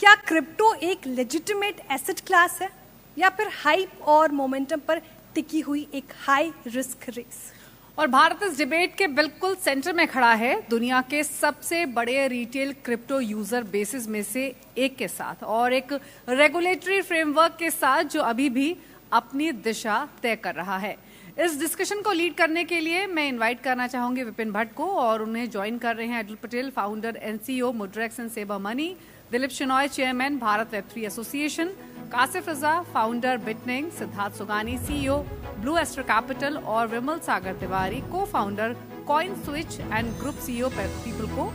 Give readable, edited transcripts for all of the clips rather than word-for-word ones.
क्या क्रिप्टो एक legitimate asset class है या फिर हाइप और मोमेंटम पर टिकी हुई एक हाई रिस्क रेस? और भारत इस डिबेट के बिल्कुल सेंटर में खड़ा है, दुनिया के सबसे बड़े रिटेल क्रिप्टो यूजर बेसिस में से एक के साथ और एक रेगुलेटरी फ्रेमवर्क के साथ जो अभी भी अपनी दिशा तय कर रहा है। इस डिस्कशन को लीड करने के लिए मैं इनवाइट करना चाहूंगी विपिन भट्ट को, और उन्हें ज्वाइन कर रहे हैं Atal Patel, founder and CEO Mudrex and Seva money, Dilip Shenoy, chairman Bharat वेब3 एसोसिएशन, कासिफ रजा, फाउंडर बिटनिंग, Siddharth Sugani, CEO blue aster capital, और Vimal Sagar Tiwari, cofounder coinswitch and group CEO people co.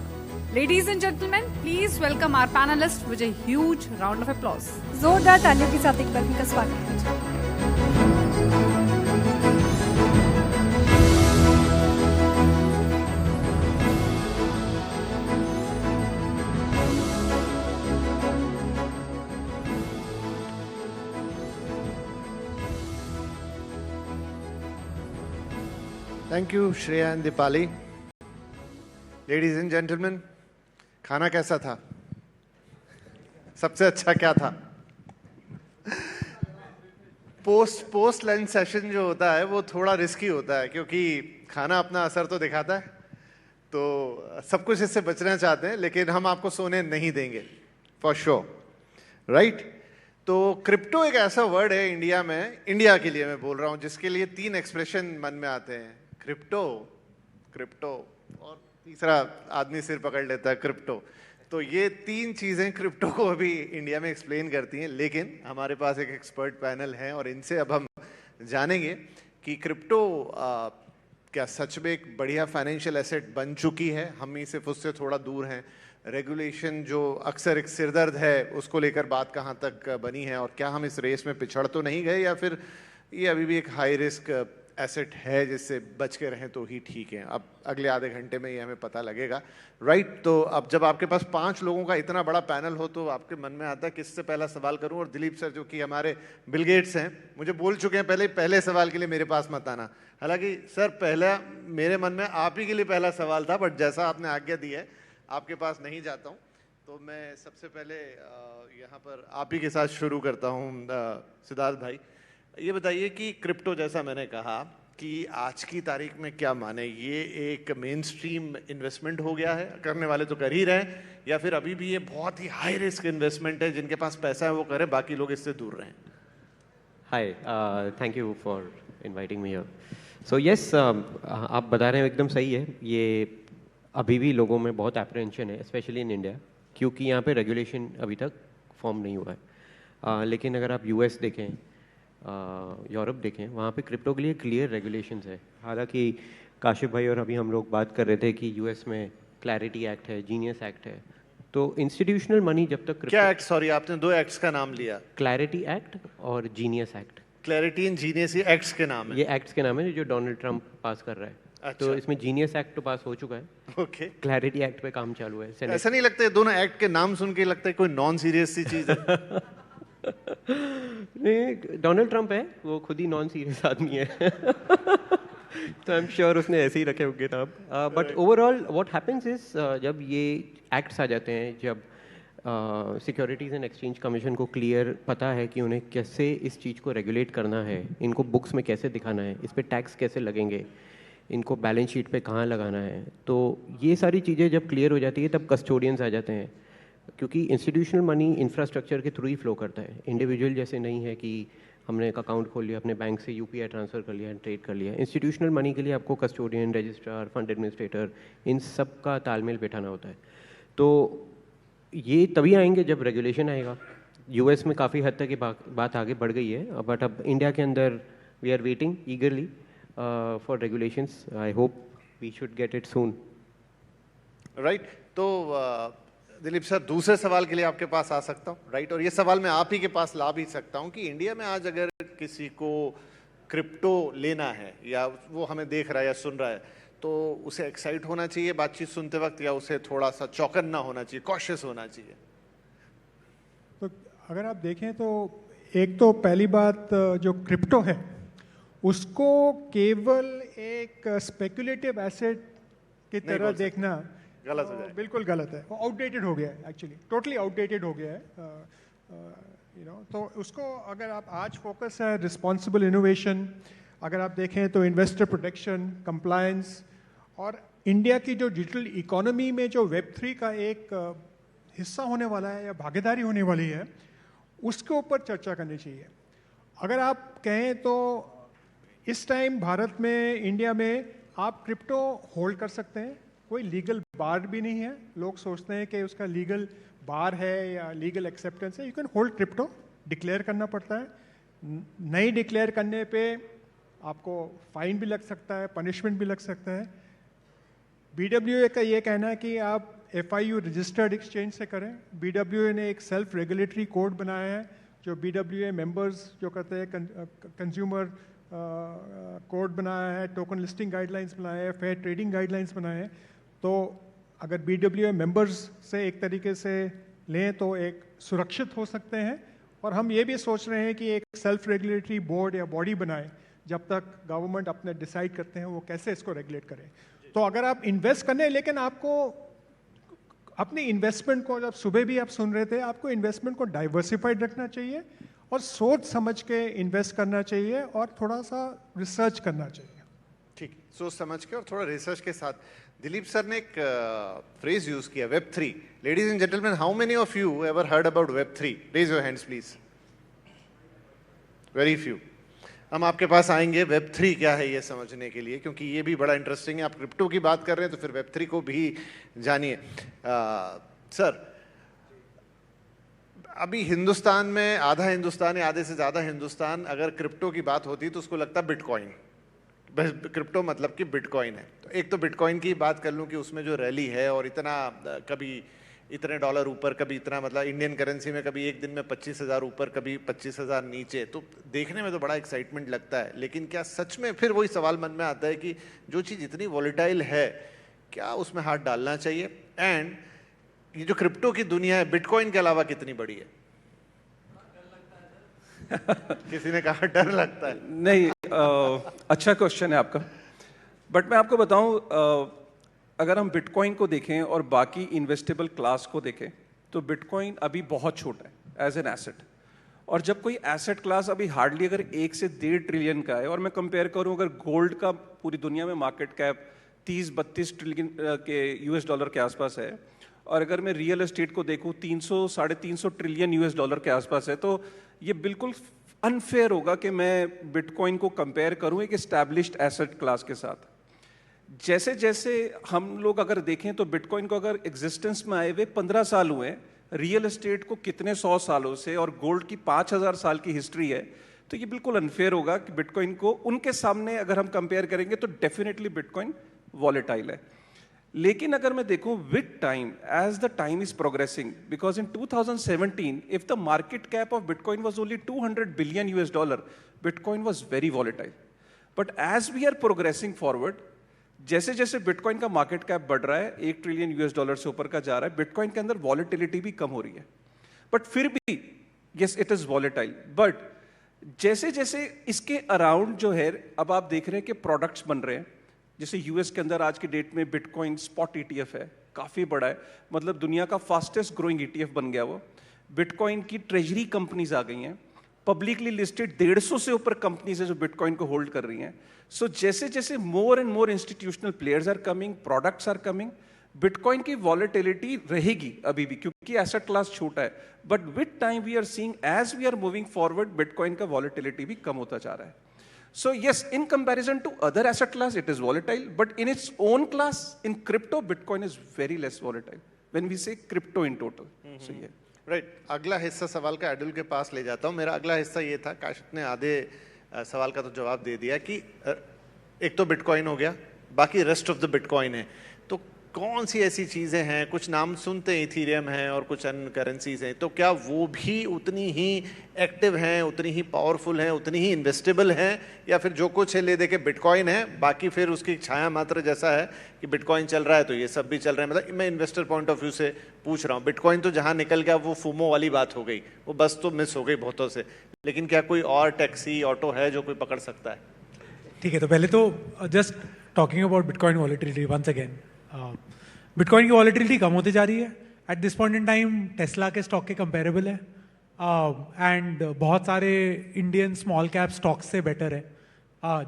Ladies and gentlemen, please welcome our panelists with a huge round of applause. जोरदार तालियों के साथ एक बार उनका स्वागत कीजिए। Thank you, Shreya and Dipali. Ladies and gentlemen, खाना कैसा था? सबसे अच्छा क्या था? पोस्ट लंच सेशन जो होता है वो थोड़ा रिस्की होता है, क्योंकि खाना अपना असर तो दिखाता है, तो सब कुछ इससे बचना चाहते हैं, लेकिन हम आपको सोने नहीं देंगे फॉर श्योर, राइट? तो क्रिप्टो एक ऐसा वर्ड है इंडिया में, इंडिया के लिए मैं बोल रहा हूँ, जिसके लिए 3 एक्सप्रेशन मन में आते हैं, क्रिप्टो, क्रिप्टो, और तीसरा आदमी सिर पकड़ लेता है, क्रिप्टो। तो ये 3 चीज़ें क्रिप्टो को अभी इंडिया में एक्सप्लेन करती हैं, लेकिन हमारे पास एक एक्सपर्ट पैनल है और इनसे अब हम जानेंगे कि क्रिप्टो क्या सच में एक बढ़िया फाइनेंशियल एसेट बन चुकी है, हम ही सिर्फ उससे थोड़ा दूर हैं, रेगुलेशन जो अक्सर एक सिरदर्द है उसको लेकर बात कहाँ तक बनी है, और क्या हम इस रेस में पिछड़ तो नहीं गए, या फिर ये अभी भी एक हाई रिस्क एसेट है जिससे बच के रहें तो ही ठीक है। अब अगले आधे घंटे में ये हमें पता लगेगा, राइट? तो अब जब आपके पास 5 लोगों का इतना बड़ा पैनल हो तो आपके मन में आता है किससे पहला सवाल करूं, और दिलीप सर जो कि हमारे बिल गेट्स हैं मुझे बोल चुके हैं पहले सवाल के लिए मेरे पास मत आना। हालांकि सर पहला मेरे मन में आप ही के लिए पहला सवाल था, बट जैसा आपने आज्ञा दी है आपके पास नहीं जाता हूँ, तो मैं सबसे पहले यहाँ पर आप ही के साथ शुरू करता हूँ। सिद्धार्थ भाई, ये बताइए कि क्रिप्टो, जैसा मैंने कहा कि आज की तारीख में क्या माने, ये एक मेन स्ट्रीम इन्वेस्टमेंट हो गया है, करने वाले तो कर ही रहे हैं, या फिर अभी भी ये बहुत ही हाई रिस्क इन्वेस्टमेंट है, जिनके पास पैसा है वो करें, बाकी लोग इससे दूर रहें? Hi, thank you for inviting me here. So yes, आप बता रहे हैं एकदम सही है, ये अभी भी लोगों में बहुत एप्रीहेंशन है, स्पेशली इन इंडिया, क्योंकि यहाँ पे रेगुलेशन अभी तक फॉर्म नहीं हुआ है। लेकिन अगर आप यूएस देखें, यूरोप देखें, वहाँ पे क्रिप्टो के लिए क्लियर रेगुलेशंस है। हालांकि काशिफ भाई और अभी हम लोग बात कर रहे थे कि यूएस में क्लैरिटी एक्ट है, जीनियस एक्ट है, तो इंस्टीट्यूशनल मनी जब तक क्या एक्ट? सॉरी, आपने 2 एक्ट्स का नाम लिया, क्लैरिटी एक्ट और genius act. Clarity and genius, ये एक्ट्स के नाम है? ये एक्ट्स के नाम है जो डोनाल्ड ट्रंप पास कर रहा है। अच्छा। तो इसमें जीनियस एक्ट तो पास हो चुका है, ओके, क्लैरिटी एक्ट पे काम चालू है। ऐसा नहीं लगता ये दोनों एक्ट के नाम सुन के लगता है कोई नॉन सीरियस सी चीज है? नहीं, डोनाल्ड ट्रंप है, वो खुद ही नॉन सीरियस आदमी है तो आई एम श्योर उसने ऐसे ही रखे होंगे नाम। But overall what happens is, जब ये एक्ट्स आ जाते हैं, जब सिक्योरिटीज़ एंड एक्सचेंज कमीशन को क्लियर पता है कि उन्हें कैसे इस चीज़ को रेगुलेट करना है, इनको बुक्स में कैसे दिखाना है, इस पर टैक्स कैसे लगेंगे, इनको बैलेंस शीट पे कहाँ लगाना है, तो ये सारी चीज़ें जब क्लियर हो जाती है तब कस्टोडियंस आ जाते हैं, क्योंकि इंस्टीट्यूशनल मनी इंफ्रास्ट्रक्चर के थ्रू ही फ्लो करता है। इंडिविजुअल जैसे नहीं है कि हमने एक अकाउंट खोल लिया, अपने बैंक से यूपीआई ट्रांसफ़र कर लिया, ट्रेड कर लिया। इंस्टीट्यूशनल मनी के लिए आपको कस्टोडियन, रजिस्ट्रार, फंड एडमिनिस्ट्रेटर, इन सब का तालमेल बैठाना होता है। तो ये तभी आएंगे जब रेगुलेशन आएगा। यूएस में काफ़ी हद तक ये बात आगे बढ़ गई है, बट अब इंडिया के अंदर we are waiting eagerly for regulations. I hope we should get it soon. Right, तो दिलीप सर, दूसरे सवाल के लिए आपके पास आ सकता हूँ, राइट? और ये सवाल मैं आप ही के पास ला भी सकता हूँ कि इंडिया में आज अगर किसी को क्रिप्टो लेना है, या वो हमें देख रहा है या सुन रहा है, तो उसे एक्साइट होना चाहिए बातचीत सुनते वक्त, या उसे थोड़ा सा चौकन्ना होना चाहिए, कॉशियस होना चाहिए? तो अगर आप देखें तो एक तो पहली बात, जो क्रिप्टो है उसको केवल एक स्पेकुलेटिव एसेट की तरह देखना गलत हो जाएगा। बिल्कुल गलत है, वो आउटडेटेड हो गया है, एक्चुअली टोटली आउटडेटेड हो गया है। तो उसको अगर आप आज फोकस है रिस्पॉन्सिबल इनोवेशन, अगर आप देखें तो इन्वेस्टर प्रोटेक्शन, कंप्लायंस, और इंडिया की जो डिजिटल इकोनॉमी में जो वेब3 का एक हिस्सा होने वाला है या भागीदारी होने वाली है, उसके ऊपर चर्चा करनी चाहिए। अगर आप कहें तो इस टाइम भारत में, इंडिया में आप क्रिप्टो होल्ड कर सकते हैं, कोई लीगल बार भी नहीं है। लोग सोचते हैं कि उसका लीगल बार है या लीगल एक्सेप्टेंस है। You can hold crypto, declare करना पड़ता है, नहीं डिक्लेयर करने पे आपको फाइन भी लग सकता है, पनिशमेंट भी लग सकता है। BWA का ये कहना है कि आप FIU रजिस्टर्ड एक्सचेंज से करें। BWA ने एक सेल्फ रेगुलेटरी कोड बनाया है जो BWA मेंबर्स जो कहते हैं, कंज्यूमर कोड बनाया है, टोकन लिस्टिंग गाइडलाइंस बनाया है, फेयर ट्रेडिंग गाइडलाइंस बनाए हैं। तो अगर BWA मेंबर्स से एक तरीके से लें तो एक सुरक्षित हो सकते हैं। और हम ये भी सोच रहे हैं कि एक सेल्फ रेगुलेटरी बोर्ड या बॉडी बनाए, जब तक गवर्नमेंट अपने डिसाइड करते हैं वो कैसे इसको रेगुलेट करें। तो अगर आप इन्वेस्ट करने, लेकिन आपको अपनी इन्वेस्टमेंट को, जब सुबह भी आप सुन रहे थे, आपको इन्वेस्टमेंट को डाइवर्सिफाइड रखना चाहिए और सोच समझ के इन्वेस्ट करना चाहिए और थोड़ा सा रिसर्च करना चाहिए। ठीक, सोच समझ के और थोड़ा रिसर्च के साथ। दिलीप सर ने एक फ्रेज यूज किया, वेब3। Ladies and gentleman, how many of you ever heard about वेब3? Raise your hands please. Very few. हम आपके पास आएंगे वेब3 क्या है ये समझने के लिए, क्योंकि ये भी बड़ा इंटरेस्टिंग है। आप क्रिप्टो की बात कर रहे हैं तो फिर वेब3 को भी जानिए। सर, अभी हिंदुस्तान में आधा हिंदुस्तान या आधे से ज़्यादा हिंदुस्तान, अगर क्रिप्टो की बात होती तो उसको लगता बिटकॉइन, बस क्रिप्टो मतलब कि बिटकॉइन है। तो एक तो बिटकॉइन की बात कर लूँ कि उसमें जो रैली है और इतना, कभी इतने डॉलर ऊपर, कभी इतना, मतलब इंडियन करेंसी में कभी एक दिन में 25,000 ऊपर, कभी 25,000 नीचे, तो देखने में तो बड़ा एक्साइटमेंट लगता है। लेकिन क्या सच में, फिर वही सवाल मन में आता है कि जो चीज़ इतनी वॉलेटाइल है, क्या उसमें हाथ डालना चाहिए? एंड ये जो क्रिप्टो की दुनिया है, बिटकॉइन के अलावा कितनी बड़ी है? किसी ने कहा डर लगता है। नहीं, अच्छा क्वेश्चन है आपका। बट मैं आपको बताऊं, अगर हम बिटकॉइन को देखें और बाकी इन्वेस्टेबल क्लास को देखें तो बिटकॉइन अभी बहुत छोटा है एज एन एसेट। और जब कोई एसेट क्लास अभी हार्डली अगर 1 से 1.5 ट्रिलियन का है, और मैं कंपेयर करूं, अगर गोल्ड का पूरी दुनिया में मार्केट कैप 30-32 ट्रिलियन के US डॉलर के आसपास है, और अगर मैं रियल एस्टेट को देखूं 300-350 ट्रिलियन US डॉलर के आसपास है, तो ये बिल्कुल अनफेयर होगा कि मैं बिटकॉइन को कंपेयर करूं एक एस्टैब्लिश्ड एसेट क्लास के साथ। जैसे जैसे हम लोग अगर देखें तो बिटकॉइन को अगर एग्जिस्टेंस में आए हुए 15 साल हुए, रियल एस्टेट को कितने 100 सालों से, और गोल्ड की 5000 साल की हिस्ट्री है, तो ये बिल्कुल अनफेयर होगा कि बिटकॉइन को उनके सामने अगर हम कंपेयर करेंगे तो डेफिनेटली बिटकॉइन वॉलेटाइल है। लेकिन अगर मैं देखूं with time, as the time is progressing, because in 2017 if the market cap of bitcoin was only $200 billion US, bitcoin was very volatile. But as we are progressing forward, जैसे जैसे bitcoin का market cap बढ़ रहा है, $1 trillion US से ऊपर का जा रहा है, बिटकॉइन के अंदर वॉलेटिलिटी भी कम हो रही है। बट फिर भी yes, it is volatile. But जैसे जैसे इसके अराउंड जो है, अब आप देख रहे हैं कि प्रोडक्ट्स बन रहे हैं। जैसे यूएस के अंदर आज की डेट में बिटकॉइन स्पॉट ETF है, काफी बड़ा है, मतलब दुनिया का फास्टेस्ट ग्रोइंग ETF बन गया वो। बिटकॉइन की ट्रेजरी कंपनीज आ गई हैं, पब्लिकली लिस्टेड 150 से ऊपर कंपनीज है जो बिटकॉइन को होल्ड कर रही हैं। सो जैसे जैसे more and more institutional players are coming, products are coming, bitcoin की वॉलेटिलिटी रहेगी अभी भी, क्योंकि एसेट क्लास छोटा है। But with time we are seeing, as we are moving forward, bitcoin का वॉलेटिलिटी भी कम होता जा रहा है। So yes, in comparison to other asset class, it is volatile, but in its own class, in crypto, Bitcoin is very less volatile. When we say crypto in total, so yeah. Right. अगला हिस्सा सवाल का अडुल के पास ले जाता हूँ। मेरा अगला हिस्सा ये था, काशिफ ने आधे सवाल का तो जवाब दे दिया कि एक तो बिटकॉइन हो गया, बाकी रेस्ट ऑफ द बिटकॉइन है। तो कौन सी ऐसी चीज़ें हैं, कुछ नाम सुनते हैं, इथीरियम है और कुछ अन्य करेंसीज हैं, तो क्या वो भी उतनी ही एक्टिव हैं, उतनी ही पावरफुल हैं, उतनी ही इन्वेस्टेबल हैं, या फिर जो कुछ है ले दे के बिटकॉइन है, बाकी फिर उसकी छाया मात्र जैसा है कि बिटकॉइन चल रहा है तो ये सब भी चल रहा है? मतलब मैं इन्वेस्टर पॉइंट ऑफ व्यू से पूछ रहा हूँ। बिटकॉइन तो जहाँ निकल गया वो फूमो वाली बात हो गई, वो बस तो मिस हो गई बहुतों से, लेकिन क्या कोई और टैक्सी ऑटो है जो कोई पकड़ सकता है? ठीक है, तो पहले तो just talking about bitcoin volatility once again, bitcoin की वॉलेटिलिटी कम होती जा रही है. At this point in time Tesla के स्टॉक के कंपेरेबल है, एंड बहुत सारे इंडियन स्मॉल कैप स्टॉक्स से बेटर है.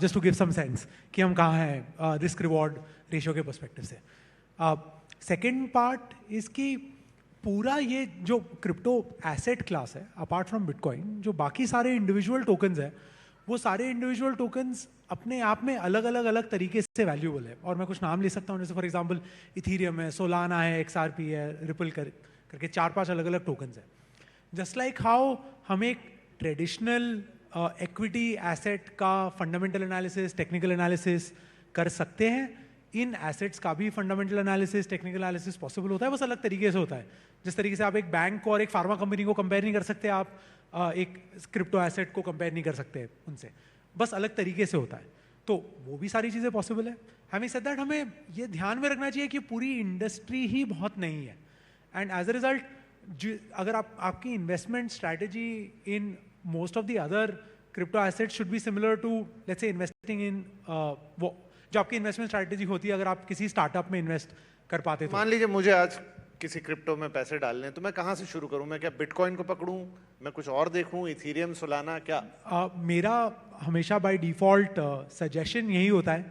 Just to give some sense कि हम कहाँ हैं रिस्क रिवॉर्ड रेशियो के पर्सपेक्टिव से. सेकेंड पार्ट इसकी पूरा ये जो क्रिप्टो एसेट क्लास है अपार्ट फ्रॉम बिटकॉइन, जो बाकी सारे इंडिविजुअल टोकन्स है, वो सारे इंडिविजुअल टोकन्स अपने आप में अलग अलग तरीके से वैल्यूएबल है. और मैं कुछ नाम ले सकता हूँ, जैसे फॉर एग्जांपल इथीरियम है, सोलाना है, XRP है, रिपल करके 4-5 अलग अलग टोकन्स है. जस्ट लाइक हाउ हम एक ट्रेडिशनल इक्विटी एसेट का फंडामेंटल एनालिसिस, टेक्निकल एनालिसिस कर सकते हैं, इन एसेट्स का भी fundamental analysis, technical analysis possible होता है, बस अलग तरीके से होता है. जिस तरीके से आप एक बैंक को और एक फार्मा कंपनी को कंपेयर नहीं कर सकते, आप एक क्रिप्टो एसेट को कंपेयर नहीं कर सकते उनसे, बस अलग तरीके से होता है. तो वो भी सारी चीज़ें पॉसिबल है. हैविंग सेड दैट, हमें ये ध्यान में रखना चाहिए कि पूरी इंडस्ट्री ही बहुत नई है, एंड एज अ रिजल्ट अगर आपकी investment strategy in most of the other crypto asset should be similar to let's say investing in वो जो आपकी इन्वेस्टमेंट स्ट्रैटेजी होती है अगर आप किसी स्टार्टअप में इन्वेस्ट कर पाते. तो मान लीजिए मुझे आज किसी क्रिप्टो में पैसे डालने हैं, तो मैं कहाँ से शुरू करूँ? मैं क्या बिटकॉइन को पकड़ूँ, मैं कुछ और देखूँ, इथीरियम, सोलाना, क्या? मेरा हमेशा बाय डिफ़ॉल्ट सजेशन यही होता है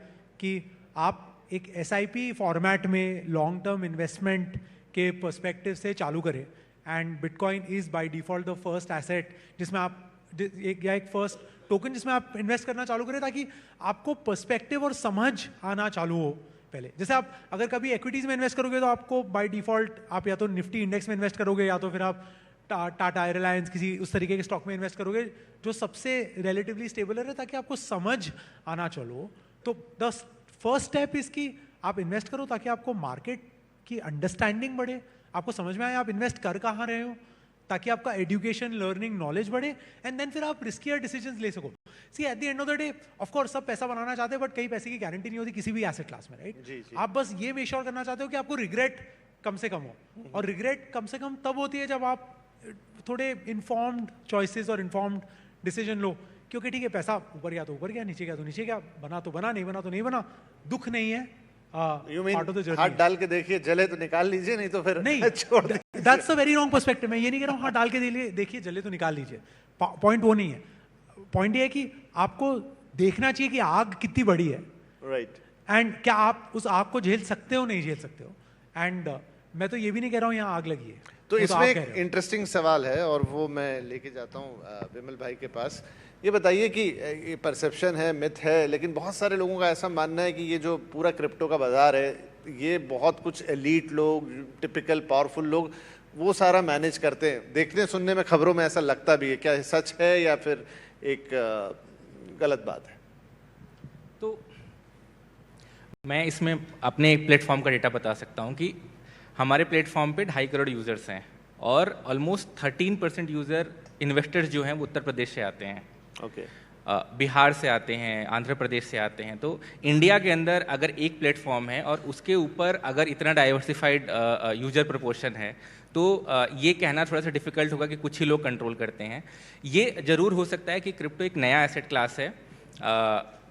कि आप एक SIP फॉर्मेट में लॉन्ग टर्म इन्वेस्टमेंट के पर्सपेक्टिव से चालू करें. And bitcoin is by default the first asset जिसमें आप एक फर्स्ट टोकन जिसमें आप इन्वेस्ट करना चालू करें, ताकि आपको पर्सपेक्टिव और समझ आना चालू हो. पहले जैसे आप अगर कभी इक्विटीज़ में इन्वेस्ट करोगे तो आपको बाय डिफ़ॉल्ट आप या तो निफ्टी इंडेक्स में इन्वेस्ट करोगे, या तो फिर आप टाटा, रिलायंस, किसी उस तरीके के स्टॉक में इन्वेस्ट करोगे जो सबसे रिलेटिवली स्टेबल है, ताकि आपको समझ आना चलो. तो द फर्स्ट स्टेप इसकी आप इन्वेस्ट करो ताकि आपको मार्केट की अंडरस्टैंडिंग बढ़े, आपको समझ में आए आप इन्वेस्ट कर कहाँ रहे हो, ताकि आपका एजुकेशन, लर्निंग, नॉलेज बढ़े, एंड देन फिर आप रिस्कियर डिसीजंस ले सको. See at the end of the day of course सब पैसा बनाना चाहते हैं, बट कई पैसे की गारंटी नहीं होती किसी भी एसेट क्लास में, राइट? आप बस ये मेक श्योर करना चाहते हो कि आपको रिग्रेट कम से कम हो, और रिग्रेट कम से कम तब होती है जब आप थोड़े इन्फॉर्म्ड चॉइसेस और इन्फॉर्म्ड डिसीजन लो. क्योंकि ठीक है, पैसा ऊपर गया तो ऊपर गया, नीचे गया तो नीचे गया, बना तो बना, नहीं बना तो नहीं बना, दुख नहीं है. हाथ डाल के देखिए, जले तो निकाल लीजिए, नहीं तो फिर नहीं. छोड़ दीजिए. That's a very wrong perspective. मैं ये नहीं कह रहा हूँ हाथ डाल के देखिए, जले तो निकाल लीजिए. पॉइंट वो नहीं है. पॉइंट ये है कि आपको देखना चाहिए कि आग कितनी बड़ी है, राइट? एंड क्या आप उस आग को झेल सकते हो, नहीं झेल सकते हो. एंड मैं तो ये भी नहीं कह रहा हूँ यहाँ आग लगी है. तो इसमें एक इंटरेस्टिंग सवाल है, और वो मैं लेके जाता हूँ विमल भाई के पास. ये बताइए कि ये परसेप्शन है, मिथ है, लेकिन बहुत सारे लोगों का ऐसा मानना है कि ये जो पूरा क्रिप्टो का बाजार है, ये बहुत कुछ एलीट लोग, टिपिकल पावरफुल लोग, वो सारा मैनेज करते हैं. देखने सुनने में, खबरों में ऐसा लगता भी है. क्या ये सच है या फिर एक गलत बात है? तो मैं इसमें अपने एक प्लेटफॉर्म का डेटा बता सकता हूँ कि हमारे प्लेटफॉर्म पे 2.5 करोड़ यूज़र्स हैं, और ऑलमोस्ट 13% यूज़र इन्वेस्टर्स जो हैं वो उत्तर प्रदेश से आते हैं. ओके. बिहार से आते हैं, आंध्र प्रदेश से आते हैं. तो इंडिया के अंदर अगर एक प्लेटफॉर्म है और उसके ऊपर अगर इतना डाइवर्सिफाइड यूज़र प्रोपोर्शन है, तो ये कहना थोड़ा सा डिफिकल्ट होगा कि कुछ ही लोग कंट्रोल करते हैं. ये ज़रूर हो सकता है कि क्रिप्टो एक नया एसेट क्लास है.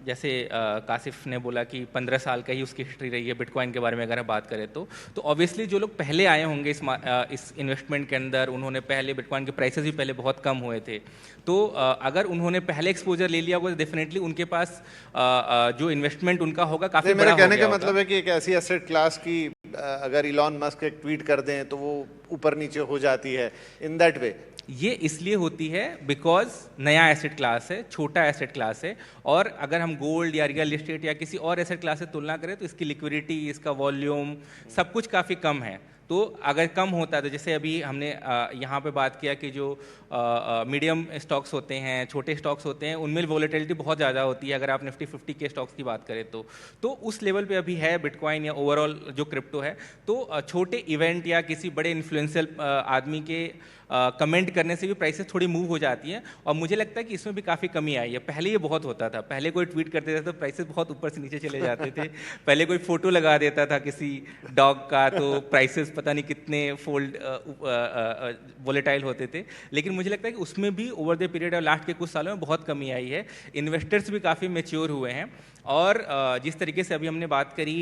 जैसे कासिफ ने बोला कि 15 साल का ही उसकी हिस्ट्री रही है बिटकॉइन के बारे में अगर हम बात करें तो ऑब्वियसली जो लोग पहले आए होंगे इस इन्वेस्टमेंट के अंदर, उन्होंने पहले बिटकॉइन के प्राइसेस भी पहले बहुत कम हुए थे, तो अगर उन्होंने पहले एक्सपोजर ले लिया होगा तो डेफिनेटली उनके पास जो इन्वेस्टमेंट उनका होगा काफ़ी बड़ा हो गया होगा. कहने का मतलब है कि एक ऐसी एसेट क्लास की अगर इलॉन मस्क एक ट्वीट कर दें तो वो ऊपर नीचे हो जाती है इन दैट वे. ये इसलिए होती है बिकॉज नया एसेट क्लास है, छोटा एसेट क्लास है, और अगर हम गोल्ड या रियल एस्टेट या किसी और एसेट क्लास से तुलना करें तो इसकी लिक्विडिटी, इसका वॉल्यूम, सब कुछ काफ़ी कम है. तो अगर कम होता है तो जैसे अभी हमने यहाँ पे बात किया कि जो मीडियम स्टॉक्स होते हैं, छोटे स्टॉक्स होते हैं, उनमें वॉलेटिलिटी बहुत ज़्यादा होती है. अगर आप निफ्टी 50 के स्टॉक्स की बात करें तो उस लेवल पे अभी है बिटकॉइन या ओवरऑल जो क्रिप्टो है. तो छोटे इवेंट या किसी बड़े इन्फ्लुएंशियल आदमी के कमेंट करने से भी प्राइसेस थोड़ी मूव हो जाती हैं, और मुझे लगता है कि इसमें भी काफ़ी कमी आई है. पहले ये बहुत होता था, पहले कोई ट्वीट करते थे तो प्राइसेस बहुत ऊपर से नीचे चले जाते थे. पहले कोई फोटो लगा देता था किसी डॉग का तो प्राइसेस पता नहीं कितने फोल्ड वोलेटाइल होते थे, लेकिन मुझे लगता है कि उसमें भी over the period of last के कुछ सालों में बहुत कमी आई है। इन्वेस्टर्स भी काफ़ी मेच्योर हुए हैं, और जिस तरीके से अभी हमने बात करी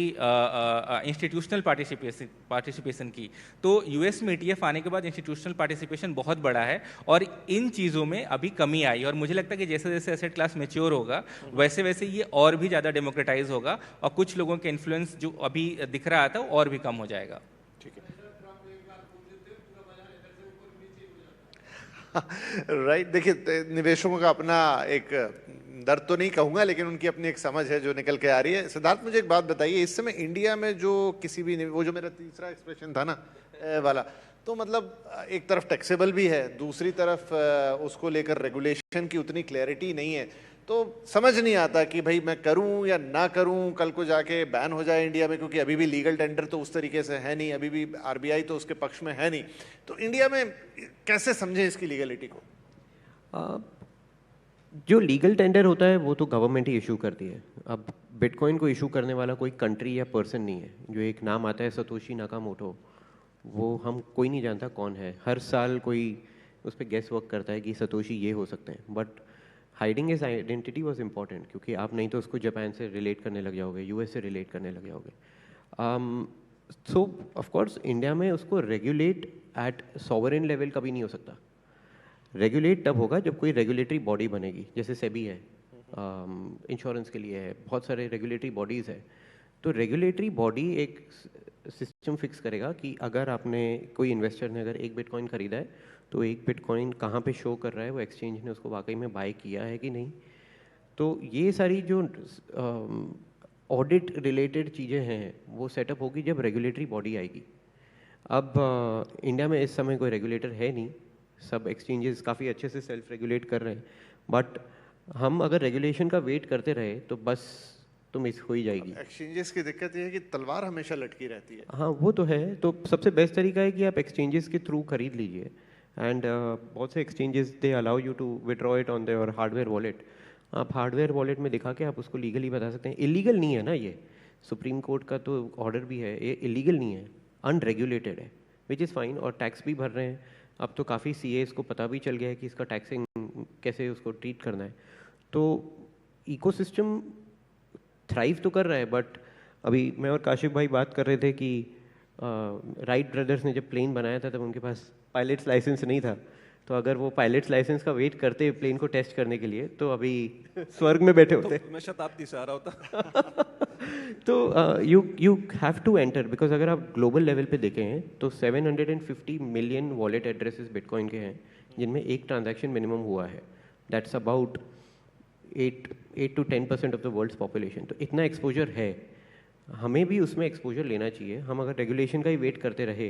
इंस्टीट्यूशनल पार्टिसिपेशन की, तो यूएस में ETF आने के बाद इंस्टीट्यूशनल पार्टिसिपेशन बहुत बड़ा है, और इन चीज़ों में अभी कमी आई। और मुझे लगता है कि जैसे जैसे एसेट क्लास मेच्योर होगा वैसे वैसे ये और भी ज़्यादा डेमोक्रेटाइज होगा, और कुछ लोगों के इन्फ्लुएंस जो अभी दिख रहा था वो और भी कम हो जाएगा। राइट देखिए, निवेशकों का अपना एक दर्द तो नहीं कहूंगा, लेकिन उनकी अपनी एक समझ है जो निकल के आ रही है। सिद्धार्थ, मुझे एक बात बताइए, इस समय इंडिया में जो किसी भी, वो जो मेरा तीसरा एक्सप्रेशन था ना वाला, तो मतलब एक तरफ टैक्सेबल भी है, दूसरी तरफ उसको लेकर रेगुलेशन की उतनी क्लैरिटी नहीं है, तो समझ नहीं आता कि भाई मैं करूं या ना करूं, कल को जाके बैन हो जाए इंडिया में, क्योंकि अभी भी लीगल टेंडर तो उस तरीके से है नहीं, अभी भी RBI तो उसके पक्ष में है नहीं। तो इंडिया में कैसे समझें इसकी लीगलिटी को? जो लीगल टेंडर होता है वो तो गवर्नमेंट ही इशू करती है। अब बिटकॉइन को इशू करने वाला कोई कंट्री या पर्सन नहीं है। जो एक नाम आता है सतोशी नाकामोटो, वो हम कोई नहीं जानता कौन है। हर साल कोई उस पर गेस वर्क करता है कि सतोशी ये हो सकते हैं, but hiding his identity was important, क्योंकि आप नहीं तो उसको जापान से रिलेट करने लग जाओगे, US से रिलेट करने लग जाओगे। सो ऑफकोर्स इंडिया में उसको रेगुलेट एट सॉवरेन लेवल कभी नहीं हो सकता। रेगुलेट तब होगा जब कोई रेगुलेटरी बॉडी बनेगी, जैसे सेबी है, इंश्योरेंस के लिए है, बहुत सारे रेगुलेटरी बॉडीज़ है। तो रेगुलेटरी बॉडी एक सिस्टम फिक्स करेगा कि अगर आपने, कोई इन्वेस्टर ने अगर एक बिटकॉइन खरीदा है, तो एक बिटकॉइन कहाँ पे शो कर रहा है, वो एक्सचेंज ने उसको वाकई में बाय किया है कि नहीं। तो ये सारी जो ऑडिट रिलेटेड चीज़ें हैं वो सेटअप होगी जब रेगुलेटरी बॉडी आएगी। अब इंडिया में इस समय कोई रेगुलेटर है नहीं, सब एक्सचेंजेस काफ़ी अच्छे से सेल्फ रेगुलेट कर रहे हैं, बट हम अगर रेगुलेशन का वेट करते रहे तो बस तो मिस हो ही जाएगी। एक्सचेंजेस की दिक्कत ये है कि तलवार हमेशा लटकी रहती है। हाँ वो तो है, तो सबसे बेस्ट तरीका है कि आप एक्सचेंजेस के थ्रू खरीद लीजिए, एंड बहुत से exchanges they allow you to withdraw it on their hardware wallet. आप हार्डवेयर वॉलेट में दिखा के आप उसको लीगली बता सकते हैं। इलीगल नहीं है ना, ये सुप्रीम कोर्ट का तो ऑर्डर भी है, ये इलीगल नहीं है, अनरेगुलेटेड है, विच इज़ फाइन। और टैक्स भी भर रहे हैं। अब तो काफ़ी CAs को पता भी चल गया है कि इसका टैक्सिंग कैसे उसको ट्रीट करना है। तो इकोसिस्टम थ्राइव तो कर रहा है, बट अभी मैं और काशिफ भाई बात कर रहे थे कि राइट ब्रदर्स ने जब प्लेन बनाया था तब उनके पास पायलट्स लाइसेंस नहीं था। तो अगर वो पायलट्स लाइसेंस का वेट करते प्लेन को टेस्ट करने के लिए, तो अभी स्वर्ग में बैठे होते। तो मैं शताब्दी से आ रहा होता। तो you have to enter, because अगर आप ग्लोबल लेवल पे देखें तो 750 मिलियन वॉलेट एड्रेसेस बिटकॉइन के हैं, जिनमें एक ट्रांजैक्शन मिनिमम हुआ है। That's about 8 to 10% of the world's population. तो इतना एक्सपोजर है, हमें भी उसमें एक्सपोजर लेना चाहिए। हम अगर रेगुलेशन का ही वेट करते रहे,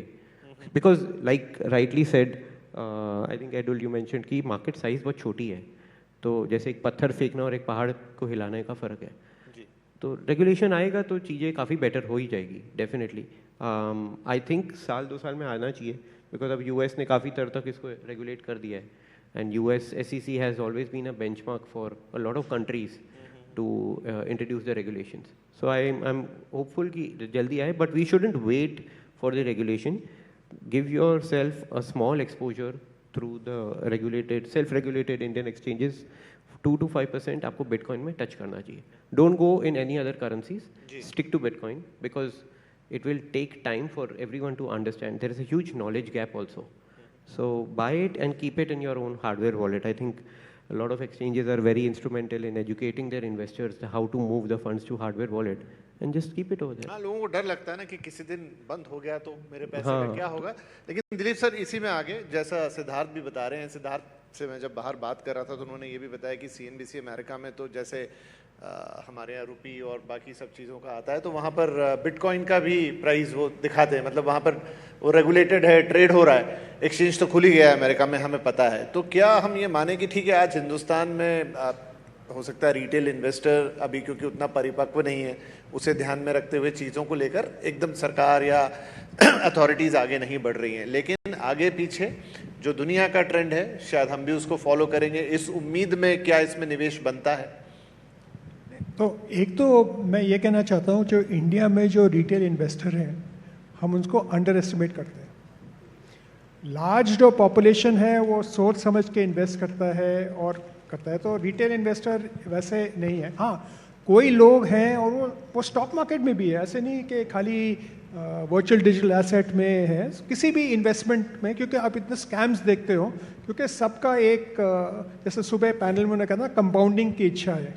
because like rightly said, I think Edul you mentioned कि मार्केट साइज बहुत छोटी है। तो जैसे एक पत्थर फेंकना और एक पहाड़ को हिलाने का फ़र्क है। तो रेगुलेशन आएगा तो चीज़ें काफ़ी बेटर हो ही जाएगी डेफिनेटली। आई थिंक 1-2 साल में आना चाहिए, बिकॉज अब US ने काफ़ी तर तक इसको रेगुलेट कर दिया है, and US SEC has always been a benchmark for a lot of countries to introduce the regulations. So I'm hopeful कि जल्दी आए, but we shouldn't wait for the regulation. Give yourself a small exposure through the regulated, self-regulated Indian exchanges. 2 to 5% आपको Bitcoin में touch करना चाहिए. Don't go in any other currencies. Stick to Bitcoin because it will take time for everyone to understand. There is a huge knowledge gap also. So buy it and keep it in your own hardware wallet. I think a lot of exchanges are very instrumental in educating their investors how to move the funds to hardware wallet and just keep it over there. हाँ, लोगों को डर लगता है ना कि किसी दिन बंद हो गया तो मेरे पैसे का क्या होगा। लेकिन दिलीप सर, इसी में आगे जैसा सिद्धार्थ भी बता रहे हैं, सिद्धार्थ से मैं जब बाहर बात कर रहा था तो उन्होंने ये भी बताया कि CNBC अमेरिका में तो जैसे हमारे यहाँ रुपी और बाकी सब चीज़ों का आता है, तो वहाँ पर बिटकॉइन का भी प्राइस वो दिखाते हैं, मतलब वहाँ पर वो रेगुलेटेड है, ट्रेड हो रहा है, एक्सचेंज तो खुल ही गया है अमेरिका में, हमें पता है। तो क्या हम ये माने कि ठीक है आज हिंदुस्तान में हो सकता है रिटेल इन्वेस्टर अभी क्योंकि उतना परिपक्व नहीं है, उसे ध्यान में रखते हुए चीज़ों को लेकर एकदम सरकार या अथॉरिटीज़ आगे नहीं बढ़ रही हैं, लेकिन आगे पीछे जो दुनिया का ट्रेंड है शायद हम भी उसको फॉलो करेंगे, इस उम्मीद में क्या इसमें निवेश बनता है? तो एक तो मैं ये कहना चाहता हूँ, जो इंडिया में जो रिटेल इन्वेस्टर हैं हम उसको अंडर एस्टिमेट करते हैं। लार्ज जो पॉपुलेशन है वो सोच समझ के इन्वेस्ट करता है और करता है, तो रिटेल इन्वेस्टर वैसे नहीं है। हाँ, कोई लोग हैं और वो स्टॉक मार्केट में भी है, ऐसे नहीं कि खाली वर्चुअल डिजिटल एसेट में है, किसी भी इन्वेस्टमेंट में, क्योंकि आप इतने स्कैम्स देखते हो, क्योंकि सबका एक जैसे सुबह पैनल में उन्होंने कहा ना, कंपाउंडिंग की इच्छा है,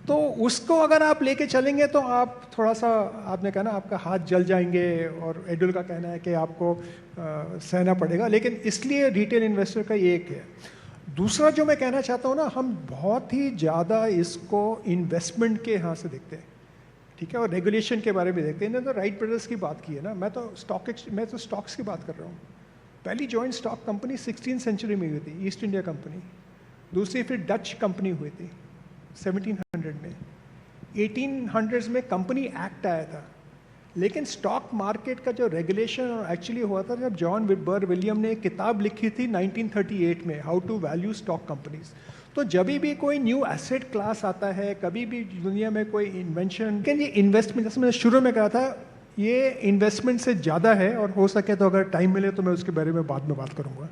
तो उसको अगर आप लेके चलेंगे तो आप थोड़ा सा, आपने कहा ना आपका हाथ जल जाएंगे, और एडुल का कहना है कि आपको सहना पड़ेगा, लेकिन इसलिए रिटेल इन्वेस्टर का ये एक है। दूसरा जो मैं कहना चाहता हूँ ना, हम बहुत ही ज़्यादा इसको इन्वेस्टमेंट के यहाँ से देखते हैं, ठीक है, और रेगुलेशन के बारे में देखते हैं। इन्होंने तो राइट ब्रदर्स की बात की है ना, मैं तो स्टॉक्स की बात कर रहा हूँ। पहली जॉइंट स्टॉक कंपनी 16वीं सेंचुरी में हुई थी, ईस्ट इंडिया कंपनी। दूसरी फिर डच कंपनी हुई थी 1700 में। 1800s में कंपनी एक्ट आया था, लेकिन स्टॉक मार्केट का जो रेगुलेशन एक्चुअली हुआ था जब जॉन विबर विलियम ने एक किताब लिखी थी 1938 में, how to value stock companies. तो जब भी कोई न्यू एसेट क्लास आता है, कभी भी दुनिया में कोई इन्वेंशन, ये इन्वेस्टमेंट, जैसे मैंने शुरू में कहा था, ये इन्वेस्टमेंट से ज़्यादा है, और हो सके तो अगर टाइम मिले तो मैं उसके बारे में बाद में बात करूँगा।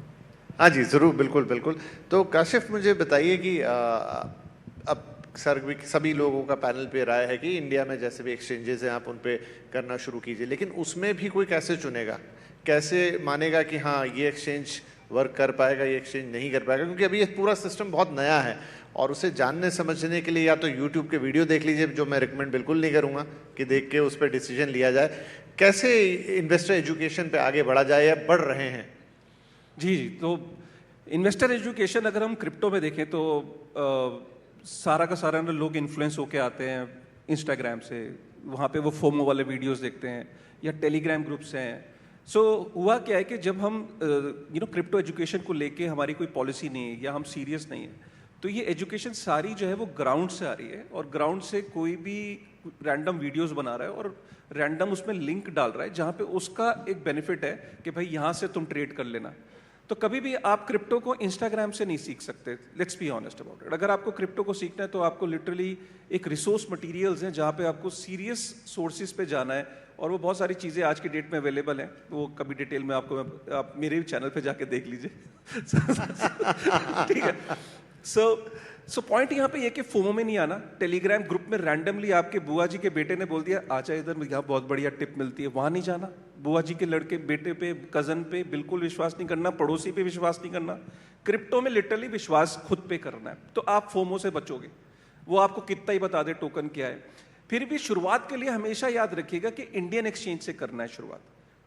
हाँ जी, ज़रूर, बिल्कुल बिल्कुल। तो काशिफ, मुझे बताइए कि अब सर भी सभी लोगों का पैनल पे राय है कि इंडिया में जैसे भी एक्सचेंजेस हैं आप उन पे करना शुरू कीजिए, लेकिन उसमें भी कोई कैसे चुनेगा, कैसे मानेगा कि हाँ ये एक्सचेंज वर्क कर पाएगा, ये एक्सचेंज नहीं कर पाएगा, क्योंकि अभी ये पूरा सिस्टम बहुत नया है, और उसे जानने समझने के लिए या तो यूट्यूब के वीडियो देख लीजिए, जो मैं रिकमेंड बिल्कुल नहीं करूँगा कि देख के उस पर डिसीजन लिया जाए। कैसे इन्वेस्टर एजुकेशन पे आगे बढ़ा जाए या बढ़ रहे हैं? जी, तो इन्वेस्टर एजुकेशन अगर हम क्रिप्टो में देखें तो सारा का सारा ना लोग इन्फ्लुएंस होके आते हैं इंस्टाग्राम से, वहाँ पे वो फोमो वाले वीडियोस देखते हैं, या टेलीग्राम ग्रुप्स हैं। सो हुआ क्या है कि जब हम क्रिप्टो एजुकेशन को लेके हमारी कोई पॉलिसी नहीं है या हम सीरियस नहीं है, तो ये एजुकेशन सारी जो है वो ग्राउंड से आ रही है, और ग्राउंड से कोई भी रैंडम वीडियोस बना रहा है और रैंडम उसमें लिंक डाल रहा है जहाँ पे उसका एक बेनिफिट है कि भाई यहाँ से तुम ट्रेड कर लेना। तो कभी भी आप क्रिप्टो को इंस्टाग्राम से नहीं सीख सकते, let's be honest about it. अगर आपको क्रिप्टो को सीखना है तो आपको लिटरली एक रिसोर्स मटेरियल्स हैं जहाँ पे आपको सीरियस सोर्सेज पे जाना है, और वो बहुत सारी चीज़ें आज की डेट में अवेलेबल हैं, वो कभी डिटेल में आप मेरे भी चैनल पे जाके देख लीजिए। ठीक है। सो पॉइंट यहाँ पे ये कि फोमो में नहीं आना। टेलीग्राम ग्रुप में रैंडमली आपके बुआ जी के बेटे ने बोल दिया आजा इधर, यहाँ बहुत बढ़िया टिप मिलती है, वहाँ नहीं जाना। बुआ जी के लड़के बेटे पे, कजन पे बिल्कुल विश्वास नहीं करना, पड़ोसी पे विश्वास नहीं करना। क्रिप्टो में लिटरली विश्वास खुद पे करना है, तो आप फोमो से बचोगे। वो आपको कितना ही बता दे टोकन क्या है। फिर भी शुरुआत के लिए हमेशा याद रखिएगा कि इंडियन एक्सचेंज से करना है शुरुआत।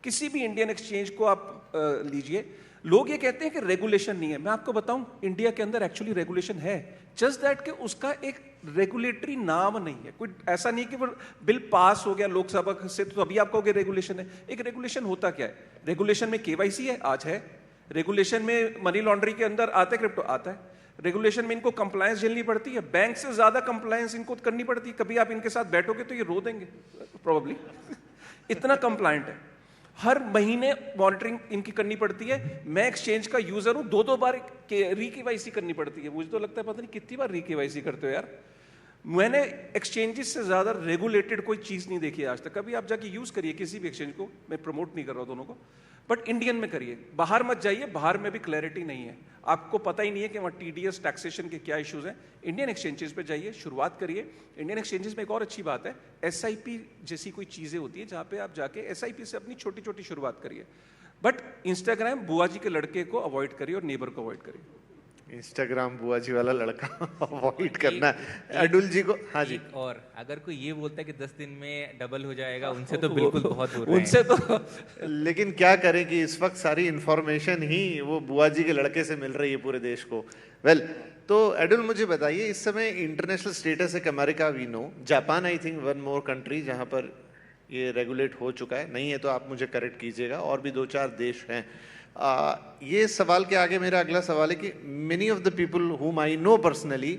किसी भी इंडियन एक्सचेंज को आप लीजिए। लोग ये कहते हैं कि रेगुलेशन नहीं है, मैं आपको बताऊं इंडिया के अंदर एक्चुअली रेगुलेशन है, जस्ट दैट कि उसका एक रेगुलेटरी नाम नहीं है। कोई ऐसा नहीं कि वो बिल पास हो गया लोकसभा से तो अभी आपको रेगुलेशन है। एक रेगुलेशन होता क्या है? रेगुलेशन में केवाईसी है, आज है। रेगुलेशन में मनी लॉन्ड्रिंग के अंदर आता है क्रिप्टो, आता है। रेगुलेशन में इनको कंप्लायंस झेलनी पड़ती है, बैंक से ज्यादा कंप्लायंस इनको करनी पड़ती है। कभी आप इनके साथ बैठोगे तो ये रो देंगे प्रोबेबली, इतना कंप्लायंट है। हर महीने मॉनिटरिंग इनकी करनी पड़ती है। मैं एक्सचेंज का यूजर हूं, 2-2 बार री-केवाईसी करनी पड़ती है। मुझे तो लगता है पता नहीं कितनी बार री-केवाईसी करते हो यार। मैंने एक्सचेंजेस से ज्यादा रेगुलेटेड कोई चीज नहीं देखी आज तक। कभी आप जाके यूज करिए किसी भी एक्सचेंज को, मैं प्रमोट नहीं कर रहा हूं दोनों को, बट इंडियन में करिए। बाहर मत जाइए, बाहर में भी क्लैरिटी नहीं है, आपको पता ही नहीं है कि वहाँ टीडीएस टैक्सेशन के क्या इश्यूज हैं। इंडियन एक्सचेंजेस पे जाइए, शुरुआत करिए। इंडियन एक्सचेंजेस में एक और अच्छी बात है, एसआईपी जैसी कोई चीज़ें होती है जहाँ पे आप जाके एसआईपी से अपनी छोटी छोटी शुरुआत करिए। बट इंस्टाग्राम बुआ जी के लड़के को अवॉइड करिए और नेबर को अवॉइड करिए। इंस्टाग्राम बुआ जी वाला लड़का अवॉइड करना है। अडुल जी को, हाँ जी। और अगर कोई ये बोलता है कि 10 दिन में डबल हो जाएगा, उनसे तो बिल्कुल बहुत दूर उनसे तो लेकिन क्या करें कि इस वक्त सारी इंफॉर्मेशन ही वो बुआ जी के लड़के से मिल रही है पूरे देश को। वेल, तो अडुल मुझे बताइए, इस समय इंटरनेशनल स्टेटस है America, we know, Japan I think one more country जहाँ पर ये रेगुलेट हो चुका है, नहीं है तो आप मुझे करेक्ट कीजिएगा, और भी 2-4 देश हैं। ये सवाल के आगे मेरा अगला सवाल है कि many of the people whom I know personally,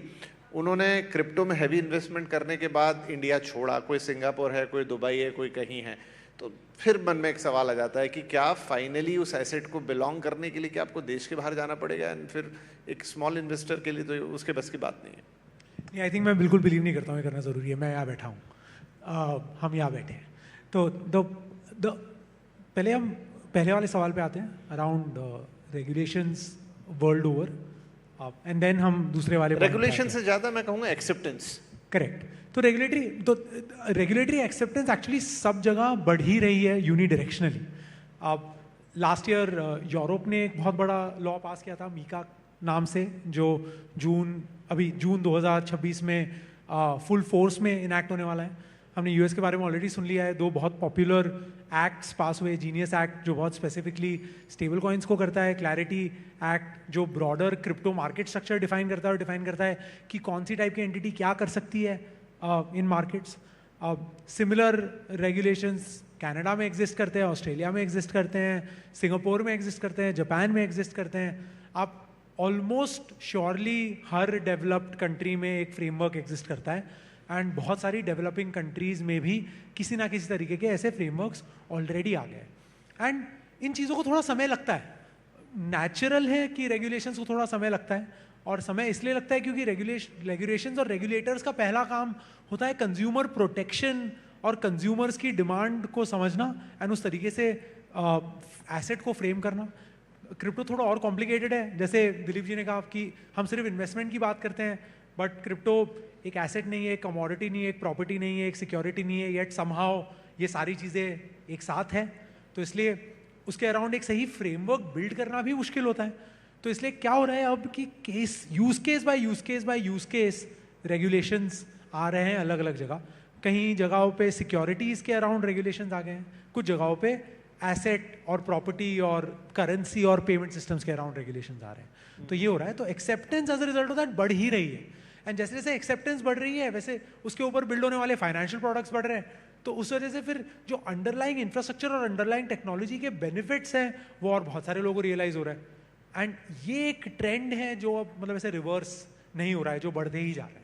उन्होंने क्रिप्टो में हैवी इन्वेस्टमेंट करने के बाद इंडिया छोड़ा। कोई सिंगापुर है, कोई दुबई है, कोई कहीं है। तो फिर मन में एक सवाल आ जाता है कि क्या फाइनली उस एसेट को बिलोंग करने के लिए क्या आपको देश के बाहर जाना पड़ेगा? एंड फिर एक स्मॉल इन्वेस्टर के लिए तो उसके बस की बात नहीं है। नहीं, आई थिंक मैं बिल्कुल बिलीव नहीं करता हूँ ये करना ज़रूरी है। मैं यहाँ बैठा हूँ, हम यहाँ बैठे हैं, तो पहले वाले सवाल पे आते हैं around regulations world over, and then हम दूसरे वाले रेगुलेशन से ज्यादा मैं कहूँगा एक्सेप्टेंस। करेक्ट। तो रेगुलेटरी एक्सेप्टेंस एक्चुअली सब जगह बढ़ ही रही है यूनिडायरेक्शनली। अब लास्ट ईयर यूरोप ने एक बहुत बड़ा लॉ पास किया था मीका नाम से, जो जून 2026 में फुल फोर्स में इनैक्ट होने वाला है। हमने यूएस के बारे में ऑलरेडी सुन लिया है, 2 बहुत पॉपुलर एक्ट्स पास हुए, जीनियस एक्ट जो बहुत स्पेसिफिकली स्टेबल कॉइन्स को करता है, क्लैरिटी एक्ट जो broader crypto market structure define करता है और डिफाइन करता है कि कौन सी टाइप की एंटिटी क्या कर सकती है in markets. Similar regulations Canada में एग्जिस्ट करते हैं, ऑस्ट्रेलिया में एग्जिस्ट करते हैं, सिंगापुर में एग्जिस्ट करते हैं, जापान में एग्जिस्ट करते हैं। आप ऑलमोस्ट श्योरली हर डेवलप्ड कंट्री में एक फ्रेमवर्क एग्जिस्ट करता है, एंड बहुत सारी डेवलपिंग कंट्रीज में भी किसी ना किसी तरीके के ऐसे फ्रेमवर्क्स ऑलरेडी आ गए। एंड इन चीज़ों को थोड़ा समय लगता है, नेचुरल है कि रेगुलेशंस को थोड़ा समय लगता है, और समय इसलिए लगता है क्योंकि रेगुलेशंस और रेगुलेटर्स का पहला काम होता है कंज्यूमर प्रोटेक्शन और कंज्यूमर्स की डिमांड को समझना एंड उस तरीके से एसेट को फ्रेम करना। क्रिप्टो थोड़ा और कॉम्प्लिकेटेड है, जैसे दिलीप जी ने कहा कि हम सिर्फ इन्वेस्टमेंट की बात करते हैं, बट क्रिप्टो एक एसेट नहीं है, एक कमोडिटी नहीं है, एक प्रॉपर्टी नहीं है, एक सिक्योरिटी नहीं है, येट समहाउ ये सारी चीज़ें एक साथ है। तो इसलिए उसके अराउंड एक सही फ्रेमवर्क बिल्ड करना भी मुश्किल होता है। तो इसलिए क्या हो रहा है अब कि use case by use case regulations आ रहे हैं अलग अलग जगह। कहीं जगहों पे सिक्योरिटीज़ के अराउंड रेगुलेशंस आ गए हैं, कुछ जगहों पे एसेट और प्रॉपर्टी और करेंसी और पेमेंट सिस्टम्स के अराउंड रेगुलेशंस आ रहे हैं। तो ये हो रहा है, तो acceptance as a result of that बढ़ ही रही है। एंड जैसे जैसे एक्सेप्टेंस बढ़ रही है वैसे उसके ऊपर बिल्ड होने वाले फाइनेंशियल प्रोडक्ट्स बढ़ रहे हैं, तो उस वजह से फिर जो अंडरलाइंग इंफ्रास्ट्रक्चर और अंडरलाइंग टेक्नोलॉजी के बेनिफिट्स हैं वो और बहुत सारे लोगों को रियलाइज हो रहा है। एंड ये एक ट्रेंड है जो अब मतलब ऐसे रिवर्स नहीं हो रहा है, जो बढ़ते ही जा रहा है।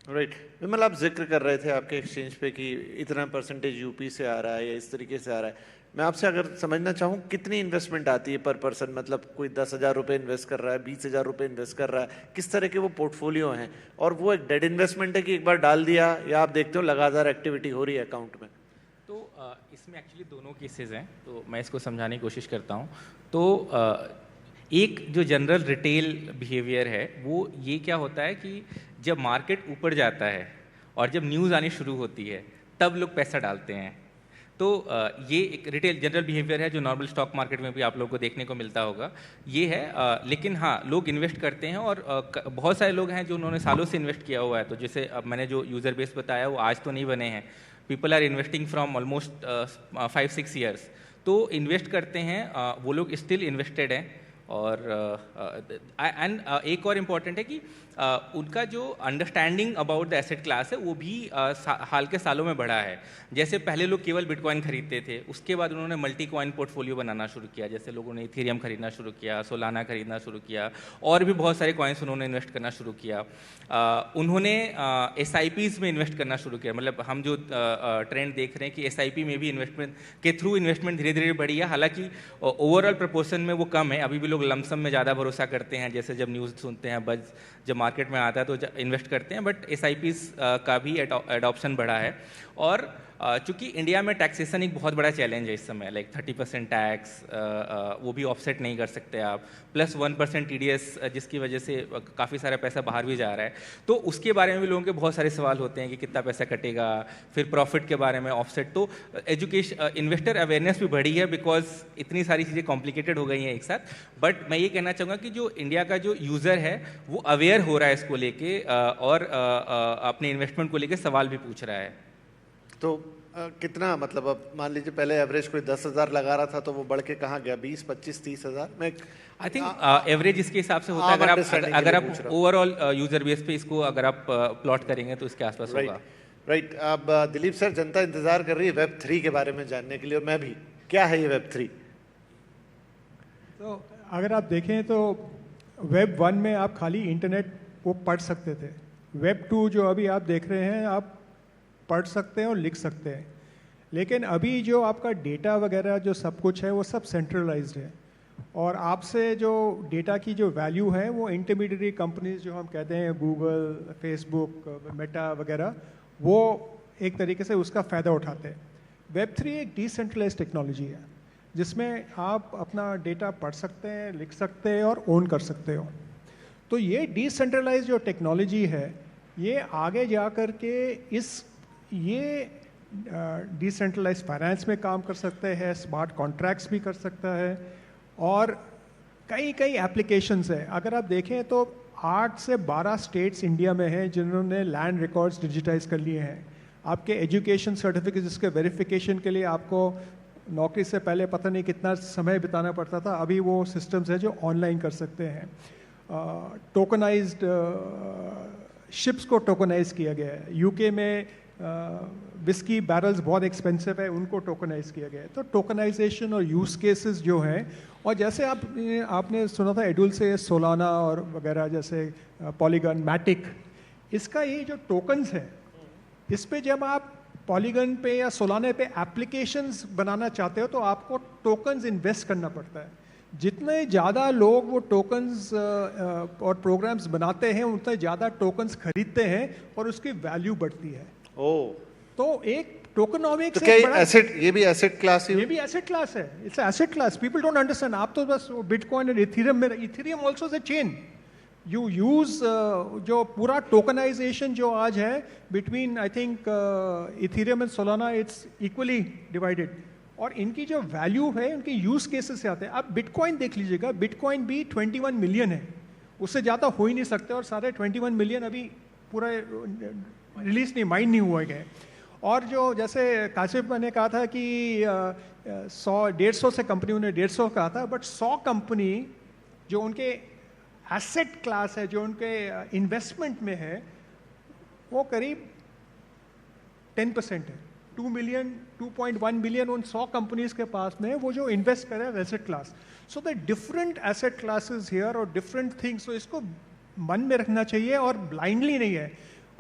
राइट विमल, आप जिक्र कर रहे थे आपके एक्सचेंज पे कि इतना परसेंटेज यूपी से आ रहा है या इस तरीके से आ रहा है। मैं आपसे अगर समझना चाहूँ कितनी इन्वेस्टमेंट आती है पर पर्सन, मतलब कोई 10,000 रुपये इन्वेस्ट कर रहा है, 20,000 रुपये इन्वेस्ट कर रहा है, किस तरह के वो पोर्टफोलियो हैं, और वो एक डेड इन्वेस्टमेंट है कि एक बार डाल दिया या आप देखते हो लगातार एक्टिविटी हो रही है अकाउंट में? तो इसमें एक्चुअली दोनों केसेस हैं, तो मैं इसको समझाने की कोशिश करता हूँ। तो एक जो जनरल रिटेल बिहेवियर है वो ये क्या होता है कि जब मार्केट ऊपर जाता है और जब न्यूज़ आनी शुरू होती है तब लोग पैसा डालते हैं। तो ये एक रिटेल जनरल बिहेवियर है जो नॉर्मल स्टॉक मार्केट में भी आप लोगों को देखने को मिलता होगा, ये है। लेकिन हाँ, लोग इन्वेस्ट करते हैं और बहुत सारे लोग हैं जो उन्होंने सालों से इन्वेस्ट किया हुआ है। तो जैसे अब मैंने जो यूज़र बेस बताया वो आज तो नहीं बने हैं, people are investing from almost 5-6 years. तो इन्वेस्ट करते हैं, वो लोग स्टिल इन्वेस्टेड हैं। और एक और इम्पॉर्टेंट है कि उनका जो understanding about the asset class है वो भी हाल के सालों में बढ़ा है। जैसे पहले लोग केवल बिटकॉइन खरीदते थे, उसके बाद उन्होंने मल्टी कॉइन पोर्टफोलियो बनाना शुरू किया, जैसे लोगों ने इथेरियम खरीदना शुरू किया, सोलाना खरीदना शुरू किया, और भी बहुत सारे कॉइन्स उन्होंने इन्वेस्ट करना शुरू किया। उन्होंने SIPs में इन्वेस्ट करना शुरू किया। मतलब हम जो ट्रेंड देख रहे हैं कि SIP में भी इन्वेस्टमेंट के थ्रू इन्वेस्टमेंट धीरे धीरे बढ़ी है। हालांकि ओवरऑल प्रोपोर्शन में वो कम है, अभी भी लोग लमसम में ज़्यादा भरोसा करते हैं। जैसे जब न्यूज़ सुनते हैं, बज जब मार्केट में आता है तो इन्वेस्ट करते हैं, बट SIPs का भी एडॉप्शन बढ़ा है। और चूँकि इंडिया में टैक्सेशन एक बहुत बड़ा चैलेंज है इस समय, लाइक 30% टैक्स, वो भी ऑफसेट नहीं कर सकते आप, प्लस 1% TDS, जिसकी वजह से काफ़ी सारा पैसा बाहर भी जा रहा है। तो उसके बारे में भी लोगों के बहुत सारे सवाल होते हैं कि कितना पैसा कटेगा, फिर प्रॉफिट के बारे में, ऑफसेट। तो एजुकेशन, इन्वेस्टर अवेयरनेस भी बढ़ी है बिकॉज इतनी सारी चीज़ें कॉम्प्लिकेटेड हो गई हैं एक साथ। बट मैं ये कहना चाहूँगा कि जो इंडिया का जो यूज़र है वो अवेयर हो रहा है इसको लेके, और अपने इन्वेस्टमेंट को लेके सवाल भी पूछ रहा है। तो कितना, मतलब अब मान लीजिए पहले एवरेज कोई 10,000 लगा रहा था तो वो बढ़ के कहाँ गया, 20, 25, 30,000? मैं आई थिंक एवरेज इसके हिसाब से होता है। अगर आप ओवरऑल यूजर बेस पे इसको अगर आप प्लॉट करेंगे तो इसके आसपास होगा। राइट। अब दिलीप सर, जनता इंतजार कर रही है Web3 के बारे में जानने के लिए, और मैं भी, क्या है ये Web3? तो अगर आप देखें तो Web 1 में आप खाली इंटरनेट को पढ़ सकते थे। Web 2 जो अभी आप देख रहे हैं, आप पढ़ सकते हैं और लिख सकते हैं, लेकिन अभी जो आपका डेटा वगैरह जो सब कुछ है वो सब सेंट्रलाइज्ड है, और आपसे जो डेटा की जो वैल्यू है वो इंटरमीडिएटरी कंपनीज जो हम कहते हैं गूगल, फेसबुक, मेटा वगैरह, वो एक तरीके से उसका फ़ायदा उठाते हैं। Web3 एक डिसेंट्रलाइज्ड टेक्नोलॉजी है, जिसमें आप अपना डेटा पढ़ सकते हैं, लिख सकते हैं और ओन कर सकते हो। तो ये डिसेंट्रलाइज जो टेक्नोलॉजी है ये आगे जा कर के ये डिसेंट्रलाइज फाइनेंस में काम कर सकते हैं, स्मार्ट कॉन्ट्रैक्ट्स भी कर सकता है और कई कई एप्लीकेशंस है। अगर आप देखें तो 8 से 12 स्टेट्स इंडिया में हैं जिन्होंने लैंड रिकॉर्ड्स डिजिटाइज कर लिए हैं। आपके एजुकेशन सर्टिफिकेट जिसके वेरिफिकेशन के लिए आपको नौकरी से पहले पता नहीं कितना समय बिताना पड़ता था, अभी वो सिस्टम्स हैं जो ऑनलाइन कर सकते हैं। टोकनाइज्ड शिप्स को टोकनाइज किया गया है। यूके में विस्की बैरल्स बहुत एक्सपेंसिव है, उनको टोकनाइज किया गया है। तो टोकनाइजेशन और यूज केसेस जो हैं, और जैसे आपने सुना था एडुल से सोलाना और वगैरह जैसे पॉलीगन, मैटिक, इसका ये जो टोकन्स है इस पे जब आप पॉलीगन पे या सोलाना पे एप्लीकेशंस बनाना चाहते हो तो आपको टोकन्स इन्वेस्ट करना पड़ता है। जितने ज़्यादा लोग वो टोकन्स और प्रोग्राम्स बनाते हैं उतने ज़्यादा टोकन्स खरीदते हैं और उसकी वैल्यू बढ़ती है। तो एक टोकनॉमिक्स तो क्या एसेट, ये भी एसेट क्लास ही? ये भी एसेट क्लास है। It's asset class. People don't understand. आप तो बस बिटकॉइन और इथेरियम में, Ethereum also is a chain. You use जो पूरा टोकनाइजेशन जो आज है between I think Ethereum and Solana, it's equally divided और इनकी जो वैल्यू है उनके यूज केसेस से आते हैं। आप बिटकॉइन देख लीजिएगा, बिटकॉइन भी 21 मिलियन है, उससे ज़्यादा हो ही नहीं सकते और सारे 21 मिलियन अभी पूरा रिलीज नहीं, माइंड नहीं हुआ गए। और जो जैसे काशिफ ने कहा था कि 100-150 से कंपनी, उन्हें 150 कहा था, बट 100 कंपनी जो उनके एसेट क्लास है, जो उनके इन्वेस्टमेंट में है, वो करीब 10% है। 2 मिलियन 2.1 मिलियन उन 100 कंपनीज के पास में वो जो इन्वेस्ट करे asset class. So the different asset classes here और डिफरेंट थिंग्स, तो इसको मन में रखना चाहिए और ब्लाइंडली नहीं है।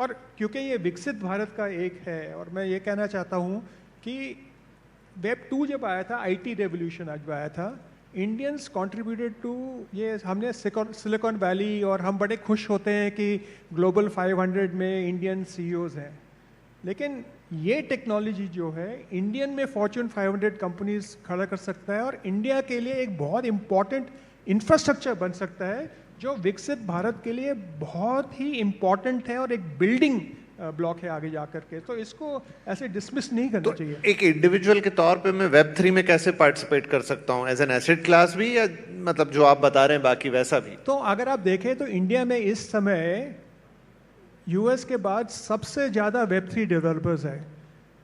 और क्योंकि ये विकसित भारत का एक है, और मैं ये कहना चाहता हूँ कि वेब 2 जब आया था, IT रेवोल्यूशन आज आया था, इंडियंस कंट्रीब्यूटेड टू ये। हमने सिलिकॉन वैली, और हम बड़े खुश होते हैं कि ग्लोबल 500 में इंडियन CEOs हैं, लेकिन ये टेक्नोलॉजी जो है इंडियन में फॉर्च्यून 500 कंपनीज खड़ा कर सकता है और इंडिया के लिए एक बहुत इंपॉर्टेंट इंफ्रास्ट्रक्चर बन सकता है जो विकसित भारत के लिए बहुत ही इंपॉर्टेंट है और एक बिल्डिंग ब्लॉक है आगे जाकर के। तो इसको ऐसे डिसमिस नहीं करना चाहिए। एक इंडिविजुअल के तौर पे मैं वेब 3 में कैसे पार्टिसिपेट कर सकता हूँ? एज एन एसेट क्लास भी, या मतलब जो आप बता रहे हैं बाकी वैसा भी? तो अगर आप देखें तो इंडिया में इस समय US के बाद सबसे ज़्यादा वेब 3 डेवलपर्स है।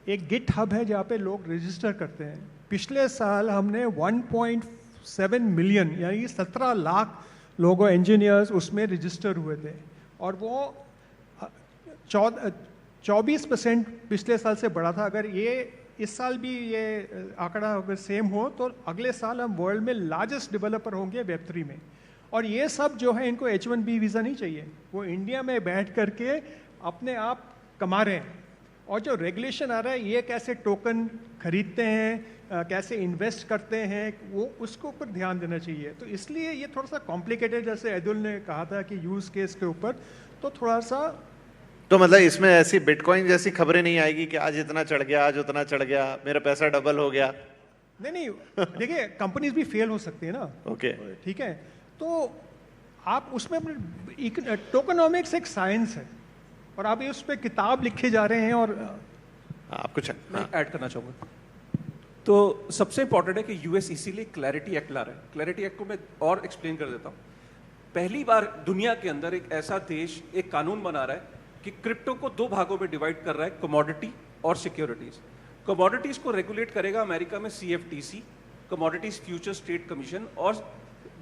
एक गिट हब है जहाँ पे लोग रजिस्टर करते हैं। पिछले साल हमने 1.7 मिलियन यानी 17 लाख लोगों, इंजीनियर्स उसमें रजिस्टर हुए थे, और वो 24% पिछले साल से बढ़ा था। अगर ये इस साल भी ये आंकड़ा अगर सेम हो तो अगले साल हम वर्ल्ड में लार्जेस्ट डेवलपर होंगे वेब 3 में। और ये सब जो है इनको H1B वीज़ा नहीं चाहिए, वो इंडिया में बैठ करके अपने आप कमा रहे हैं। और जो रेगुलेशन आ रहा है, ये कैसे टोकन खरीदते हैं, कैसे इन्वेस्ट करते हैं, वो उसको ऊपर ध्यान देना चाहिए। तो इसलिए ये थोड़ा सा कॉम्प्लिकेटेड, जैसे एदुल ने कहा था कि यूज़ केस के ऊपर, तो थोड़ा सा। तो मतलब इसमें ऐसी बिटकॉइन जैसी खबरें नहीं आएगी कि आज इतना चढ़ गया, आज उतना चढ़ गया, मेरा पैसा डबल हो गया? नहीं, देखिए कंपनीज भी फेल हो सकती है ना। ओके, ठीक है। तो आप उसमें टोकनॉमिक्स एक साइंस है और आप उस पर किताब लिखे जा रहे हैं। और आप कुछ ऐड करना चाहूँगा। तो सबसे इंपॉर्टेंट है कि US इसीलिए क्लैरिटी एक्ट ला रहा है। क्लैरिटी एक्ट को मैं और एक्सप्लेन कर देता हूँ। पहली बार दुनिया के अंदर एक ऐसा देश एक कानून बना रहा है कि क्रिप्टो को 2 भागों में डिवाइड कर रहा है, कमोडिटी और सिक्योरिटीज। कमोडिटीज को रेगुलेट करेगा अमेरिका में CFTC, commodities futures trade commission, और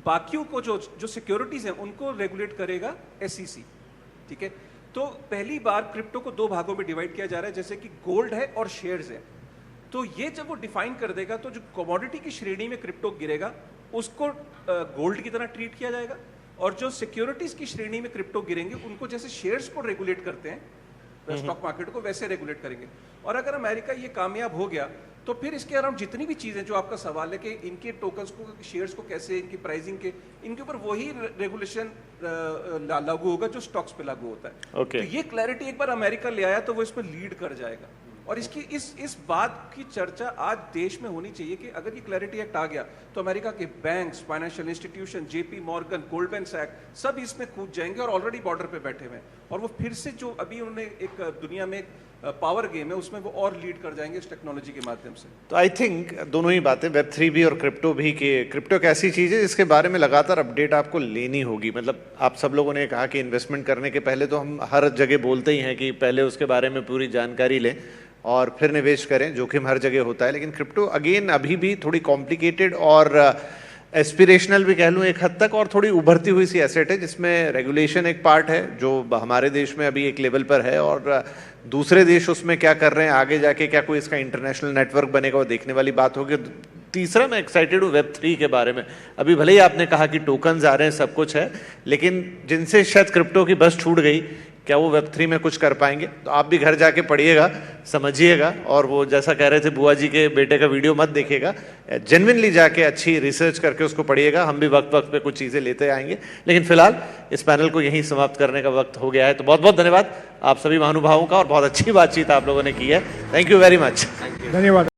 बाकियों को जो सिक्योरिटीज हैं उनको रेगुलेट करेगा SEC। ठीक है। तो पहली बार क्रिप्टो को 2 भागों में डिवाइड किया जा रहा है, जैसे कि गोल्ड है और शेयर्स है। तो ये जब वो डिफाइन कर देगा तो जो कमोडिटी की श्रेणी में क्रिप्टो गिरेगा उसको गोल्ड की तरह ट्रीट किया जाएगा, और जो सिक्योरिटीज की श्रेणी में क्रिप्टो गिरेंगे उनको जैसे शेयर्स को रेगुलेट करते हैं स्टॉक मार्केट को, वैसे रेगुलेट करेंगे। और अगर अमेरिका ये कामयाब हो गया तो फिर इसके अराउंड जितनी भी चीजें, जो आपका सवाल है कि इनके टोकन्स को, शेयर्स को कैसे, इनकी प्राइसिंग के, इनके ऊपर वही रेगुलेशन लागू होगा जो स्टॉक्स पे लागू होता है। Okay. तो ये क्लैरिटी एक बार अमेरिका ले आया तो वो इस पर लीड कर जाएगा। और इसकी इस बात की चर्चा आज देश में होनी चाहिए कि अगर ये क्लैरिटी एक्ट आ गया तो अमेरिका के banks, financial institution, JP Morgan, Goldman सैक्स सब इसमें कूद जाएंगे और ऑलरेडी बॉर्डर पे बैठे हुए हैं, और वो फिर से जो अभी उन्होंने एक दुनिया में पावर गेम है उसमें वो और लीड कर जाएंगे इस टेक्नोलॉजी के माध्यम से। तो आई थिंक दोनों ही बातें, Web3 भी और क्रिप्टो भी, कि क्रिप्टो एक ऐसी चीज़ है जिसके बारे में लगातार अपडेट आपको लेनी होगी। मतलब आप सब लोगों ने कहा कि इन्वेस्टमेंट करने के पहले तो हम हर जगह बोलते ही हैं कि पहले उसके बारे में पूरी जानकारी लें और फिर निवेश करें, जोखिम हर जगह होता है, लेकिन क्रिप्टो अगेन अभी भी थोड़ी कॉम्प्लिकेटेड और एस्पिरेशनल भी कह लूँ एक हद तक, और थोड़ी उभरती हुई सी एसेट है जिसमें रेगुलेशन एक पार्ट है जो हमारे देश में अभी एक लेवल पर है, और दूसरे देश उसमें क्या कर रहे हैं, आगे जाके क्या कोई इसका इंटरनेशनल नेटवर्क बनेगा, वो देखने वाली बात होगी। तीसरा, मैं एक्साइटेड हूँ Web3 के बारे में। अभी भले ही आपने कहा कि टोकन्स आ रहे हैं, सब कुछ है, लेकिन जिनसे शायद क्रिप्टो की बस छूट गई, क्या वो Web3 में कुछ कर पाएंगे? तो आप भी घर जाके पढ़िएगा, समझिएगा, और वो जैसा कह रहे थे बुआ जी के बेटे का वीडियो मत देखिएगा, जेन्युइनली जाके अच्छी रिसर्च करके उसको पढ़िएगा। हम भी वक्त वक्त पे कुछ चीज़ें लेते आएंगे, लेकिन फिलहाल इस पैनल को यहीं समाप्त करने का वक्त हो गया है। तो बहुत बहुत धन्यवाद आप सभी महानुभावों का, और बहुत अच्छी बातचीत आप लोगों ने की है। Thank you very much. धन्यवाद।